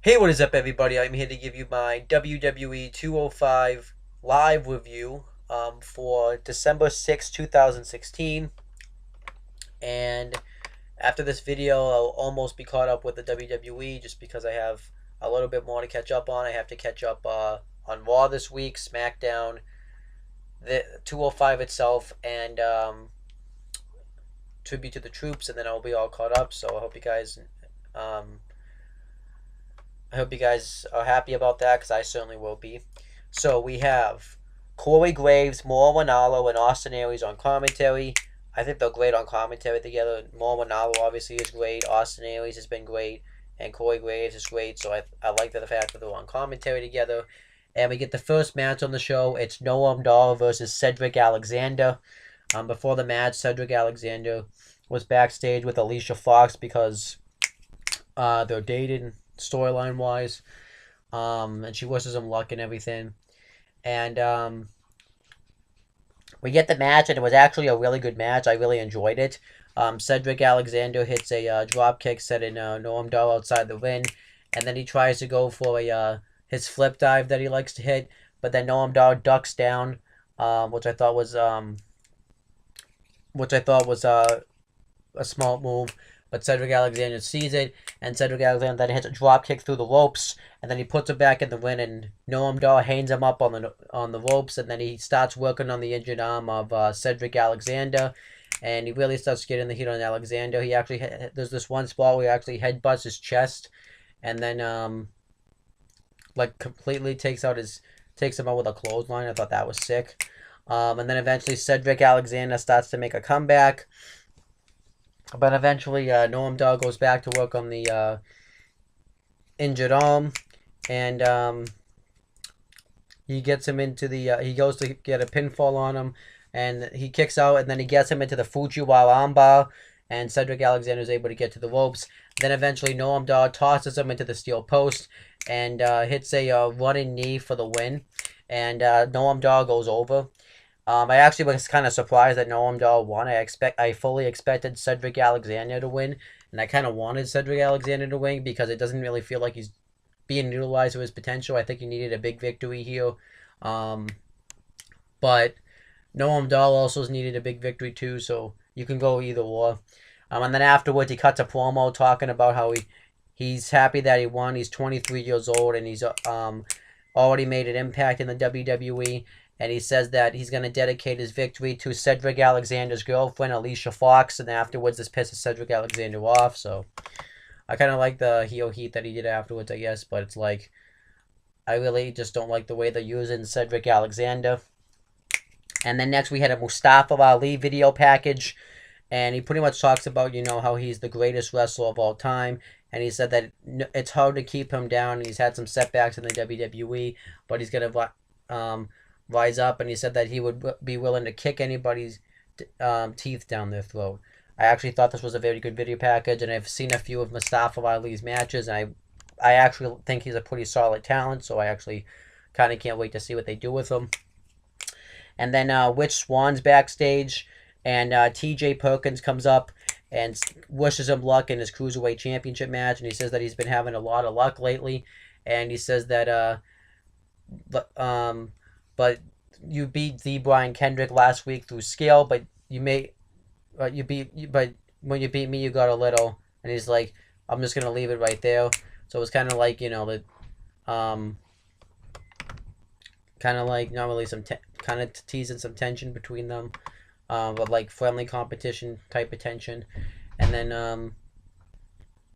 Hey, what is up, everybody? I'm here to give you my WWE 205 live review for December 6th, 2016. And after this video, I'll almost be caught up with the WWE just because I have a little bit more to catch up on. I have to catch up on Raw this week, SmackDown, the 205 itself, and Tribute to the Troops, and then I'll be all caught up. So um, I hope you guys are happy about that because I certainly will be. So we have Corey Graves, Mauro Ranallo, and Austin Aries on commentary. I think they're great on commentary together. Mauro Ranallo obviously is great. Austin Aries has been great. And Corey Graves is great. So I like the fact that they're on commentary together. And we get the first match on the show. It's Noam Dar versus Cedric Alexander. Before the match, Cedric Alexander was backstage with Alicia Fox because they're dating storyline wise. And she wishes him luck and everything. And we get the match, and it was actually a really good match. I really enjoyed it. Cedric Alexander hits a drop kick, setting Noam Dar outside the ring, and then he tries to go for a his flip dive that he likes to hit, but then Noam Dar ducks down, which I thought was a smart move. But Cedric Alexander sees it, and Cedric Alexander then hits a drop kick through the ropes, and then he puts it back in the ring, and Noam Dar hangs him up on the ropes, and then he starts working on the injured arm of Cedric Alexander, and he really starts getting the heat on Alexander. He actually there's this one spot where he actually headbutts his chest, and then like completely takes him out with a clothesline. I thought that was sick. And then eventually Cedric Alexander starts to make a comeback. But eventually, Noam Dar goes back to work on the injured arm, and he gets him into the. He goes to get a pinfall on him, and he kicks out, and then he gets him into the Fujiwara armbar, and Cedric Alexander is able to get to the ropes. Then eventually, Noam Dar tosses him into the steel post and hits a running knee for the win, and Noam Dar goes over. I actually was kind of surprised that Noam Dar won. I fully expected Cedric Alexander to win, and I kind of wanted Cedric Alexander to win because it doesn't really feel like he's being utilized to his potential. I think he needed a big victory here, but Noam Dar also needed a big victory too. So you can go either or. And then afterwards, he cuts a promo talking about how he's happy that he won. He's 23 years old, and he's already made an impact in the WWE. And he says that he's going to dedicate his victory to Cedric Alexander's girlfriend, Alicia Fox. And afterwards, this pisses Cedric Alexander off. So I kind of like the heel heat that he did afterwards, I guess. But it's like, I really just don't like the way they're using Cedric Alexander. And then next we had a Mustafa Ali video package. And he pretty much talks about, how he's the greatest wrestler of all time. And he said that it's hard to keep him down. He's had some setbacks in the WWE. But he's going to rise up, and he said that he would be willing to kick anybody's teeth down their throat. I actually thought this was a very good video package, and I've seen a few of Mustafa Ali's matches, and I actually think he's a pretty solid talent, so I actually kind of can't wait to see what they do with him. And then Rich Swan's backstage, and TJ Perkins comes up and wishes him luck in his Cruiserweight Championship match, and he says that he's been having a lot of luck lately, and he says that but you beat the Brian Kendrick last week through skill, but but when you beat me, you got a little. And he's like, I'm just gonna leave it right there. So it was kind of like kind of like not really kind of teasing some tension between them, but like friendly competition type of tension. And then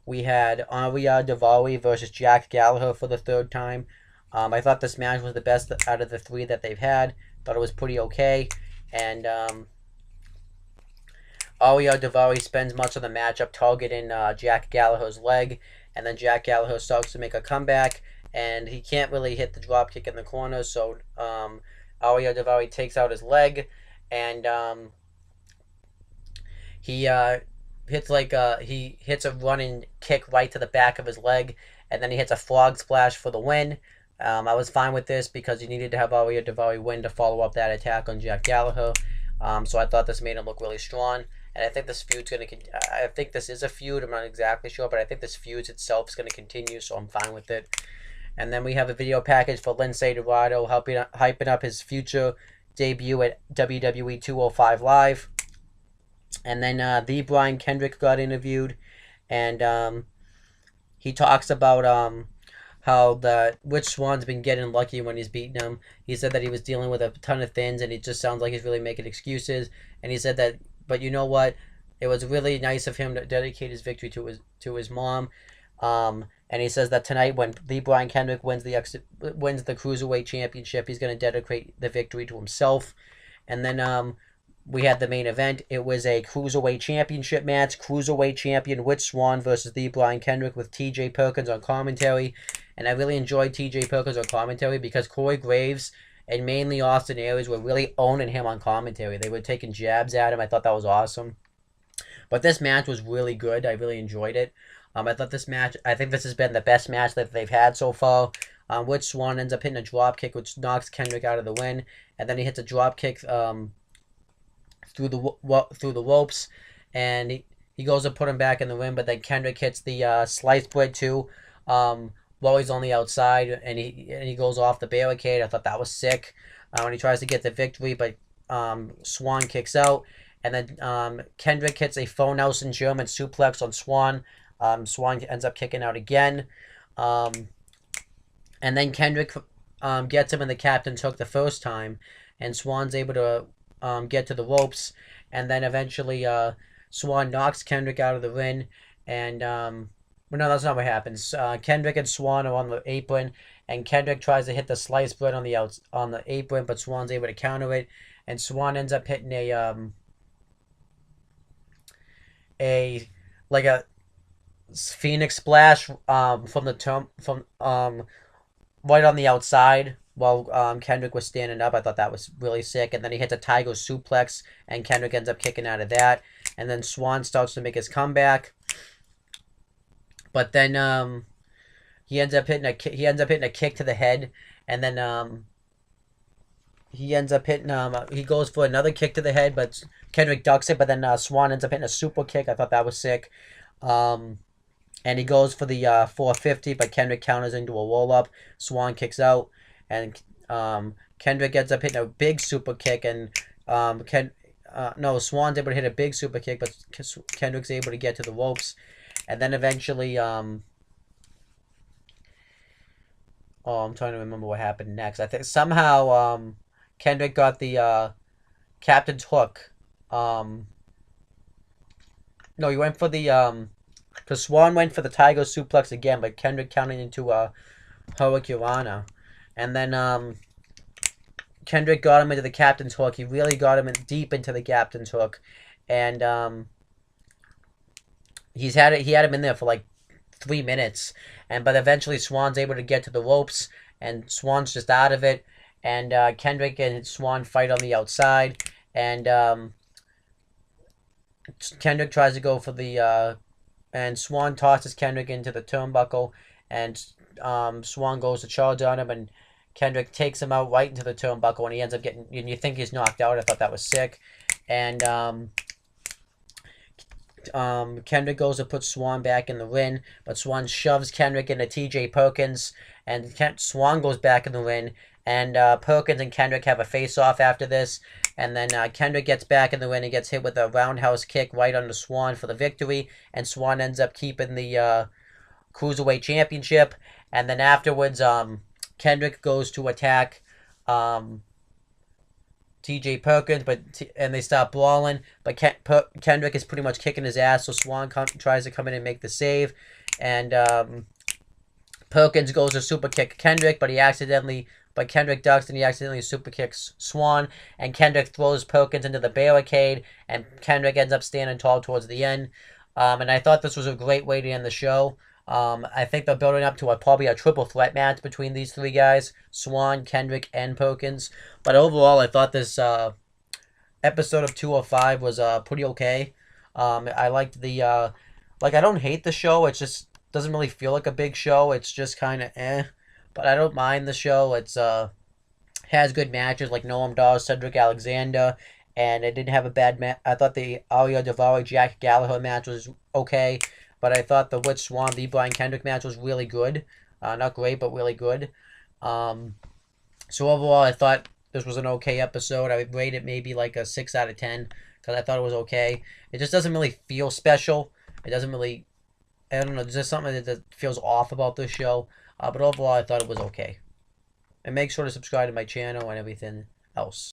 we had Arya Daivari versus Jack Gallagher for the third time. I thought this match was the best out of the three that they've had. Thought it was pretty okay. And Arya Daivari spends much of the matchup targeting Jack Gallagher's leg. And then Jack Gallagher starts to make a comeback. And he can't really hit the dropkick in the corner. So Arya Daivari takes out his leg. And he he hits a running kick right to the back of his leg. And then he hits a frog splash for the win. I was fine with this because you needed to have Arya Daivari win to follow up that attack on Jack Gallagher. So I thought this made him look really strong. and I think this feud's gonna. I think this is a feud. I'm not exactly sure, but I think this feud itself is gonna continue, so I'm fine with it. And then we have a video package for Lince Dorado hyping up his future debut at WWE 205 Live. And then the Brian Kendrick got interviewed, and he talks about how the Rich Swan's been getting lucky when he's beating him. He said that he was dealing with a ton of things, and it just sounds like he's really making excuses. And he said that, but you know what? It was really nice of him to dedicate his victory to his mom. And he says that tonight, when the Brian Kendrick wins the Cruiserweight Championship, he's going to dedicate the victory to himself. And then we had the main event. It was a Cruiserweight Championship match. Cruiserweight Champion Rich Swann versus the Brian Kendrick with T.J. Perkins on commentary. And I really enjoyed T.J. Perkins on commentary because Corey Graves and mainly Austin Aries were really owning him on commentary. They were taking jabs at him. I thought that was awesome. But this match was really good. I really enjoyed it. I thought this match, I think this has been the best match that they've had so far. Rich Swann ends up hitting a drop kick, which knocks Kendrick out of the win. And then he hits a drop kick through the ropes, and he goes to put him back in the ring, but then Kendrick hits the sliced bread too while he's on the outside, and he goes off the barricade. I thought that was sick when he tries to get the victory, but Swann kicks out, and then Kendrick hits a Phone Nelson German suplex on Swann. Swann ends up kicking out again, and then Kendrick gets him in the captain's hook the first time, and Swann's able to get to the ropes, and then eventually Swann knocks Kendrick out of the ring, and well, no, that's not what happens. Kendrick and Swann are on the apron, and Kendrick tries to hit the sliced bread on the apron, but Swann's able to counter it, and Swann ends up hitting a Phoenix splash from right on the outside while Kendrick was standing up. I thought that was really sick. And then he hits a Tiger suplex, and Kendrick ends up kicking out of that. And then Swann starts to make his comeback, but then he ends up hitting a kick to the head, and then he ends up hitting he goes for another kick to the head, but Kendrick ducks it. But then Swann ends up hitting a super kick. I thought that was sick. And he goes for the 450, but Kendrick counters into a roll-up. Swann kicks out, and Kendrick ends up hitting a big super kick, and Swann's able to hit a big super kick, but Kendrick's able to get to the ropes. And then eventually, I'm trying to remember what happened next. I think somehow Kendrick got the captain's hook. No, he went for the because Swann went for the Tiger suplex again, but Kendrick counted into a Hurricanrana. And then Kendrick got him into the captain's hook. He really got him deep into the captain's hook. And he had him in there for like 3 minutes. But eventually Swann's able to get to the ropes, and Swann's just out of it. And Kendrick and Swann fight on the outside. And Kendrick tries to go for the and Swann tosses Kendrick into the turnbuckle, and Swann goes to charge on him, and Kendrick takes him out right into the turnbuckle, and he ends up getting, and you think he's knocked out. I thought that was sick. And Kendrick goes to put Swann back in the ring, but Swann shoves Kendrick into T.J. Perkins, and Swann goes back in the ring, and Perkins and Kendrick have a face-off after this. And then Kendrick gets back in the ring and gets hit with a roundhouse kick right under Swann for the victory. And Swann ends up keeping the Cruiserweight Championship. And then afterwards, Kendrick goes to attack T.J. Perkins, and they start brawling. But Kendrick is pretty much kicking his ass, so Swann tries to come in and make the save. And Perkins goes to super kick Kendrick, but Kendrick ducks, and he accidentally super kicks Swann, and Kendrick throws Perkins into the barricade, and Kendrick ends up standing tall towards the end. And I thought this was a great way to end the show. I think they're building up to probably a triple threat match between these three guys, Swann, Kendrick, and Perkins. But overall, I thought this episode of 205 was pretty okay. I liked the I don't hate the show. It just doesn't really feel like a big show. It's just kind of but I don't mind the show. It's has good matches like Noam Dar, Cedric Alexander, and it didn't have a bad match. I thought the Alia Daivari Jack Gallagher match was okay, but I thought the Rich Swann the Brian Kendrick match was really good. Not great, but really good. Um, so overall, I thought this was an okay episode. I would rate it maybe like a 6 out of 10 because I thought it was okay. It just doesn't really feel special. It doesn't really. I don't know. There's just something that feels off about this show. But overall, I thought it was okay. And make sure to subscribe to my channel and everything else.